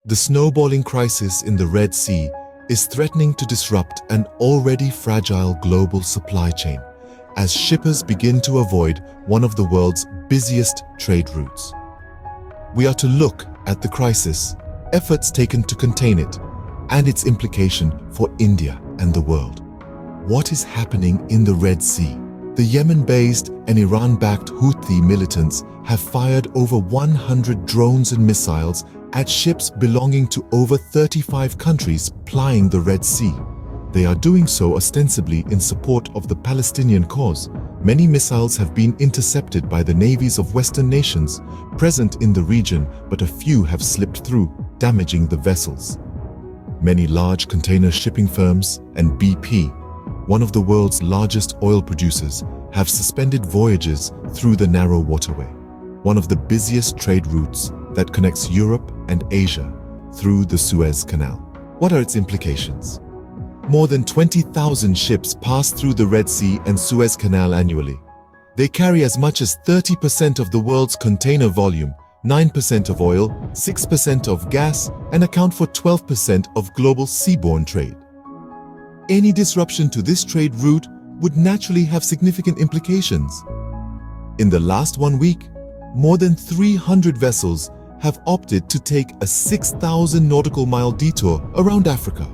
The snowballing crisis in the Red Sea is threatening to disrupt an already fragile global supply chain as shippers begin to avoid one of the world's busiest trade routes. We are to look at the crisis, efforts taken to contain it, and its implication for India and the world. What is happening in the Red Sea? The Yemen-based and Iran-backed Houthi militants have fired over 100 drones and missiles at ships belonging to over 35 countries plying the Red Sea. They are doing so ostensibly in support of the Palestinian cause. Many missiles have been intercepted by the navies of Western nations present in the region, but a few have slipped through, damaging the vessels. Many large container shipping firms and BP, one of the world's largest oil producers, have suspended voyages through the narrow waterway, one of the busiest trade routes that connects Europe and Asia through the Suez Canal. What are its implications? More than 20,000 ships pass through the Red Sea and Suez Canal annually. They carry as much as 30% of the world's container volume, 9% of oil, 6% of gas, and account for 12% of global seaborne trade. Any disruption to this trade route would naturally have significant implications. In the last 1 week, more than 300 vessels have opted to take a 6,000 nautical mile detour around Africa.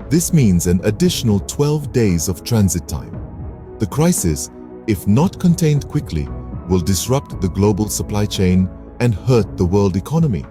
This means an additional 12 days of transit time. The crisis, if not contained quickly, will disrupt the global supply chain and hurt the world economy.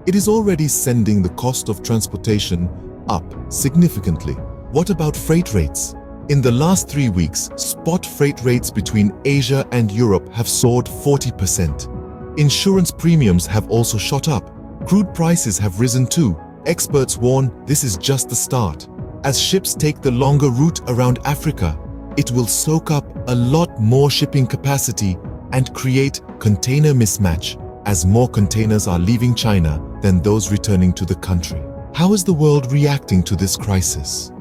It is already sending the cost of transportation up significantly. What about freight rates? In the last 3 weeks, spot freight rates between Asia and Europe have soared 40%. Insurance premiums have also shot up. Crude prices have risen too. Experts warn this is just the start. As ships take the longer route around Africa, it will soak up a lot more shipping capacity and create container mismatch as more containers are leaving China than those returning to the country. How is the world reacting to this crisis?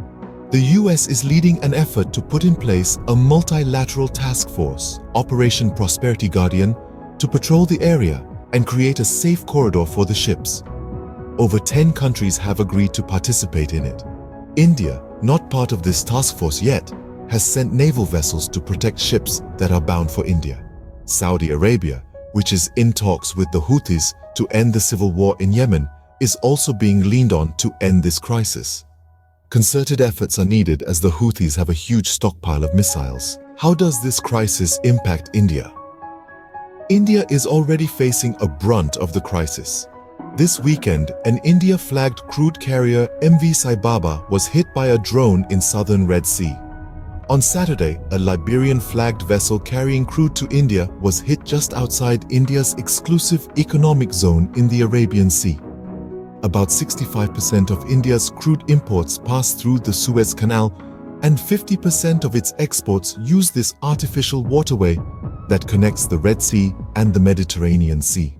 The US is leading an effort to put in place a multilateral task force, Operation Prosperity Guardian, to patrol the area and create a safe corridor for the ships. Over 10 countries have agreed to participate in it. India, not part of this task force yet, has sent naval vessels to protect ships that are bound for India. Saudi Arabia, which is in talks with the Houthis to end the civil war in Yemen, is also being leaned on to end this crisis. Concerted efforts are needed as the Houthis have a huge stockpile of missiles. How does this crisis impact India? India is already facing a brunt of the crisis. This weekend, an India-flagged crude carrier MV Sai Baba was hit by a drone in southern Red Sea. On Saturday, a Liberian-flagged vessel carrying crude to India was hit just outside India's exclusive economic zone in the Arabian Sea. About 65% of India's crude imports pass through the Suez Canal, and 50% of its exports use this artificial waterway that connects the Red Sea and the Mediterranean Sea.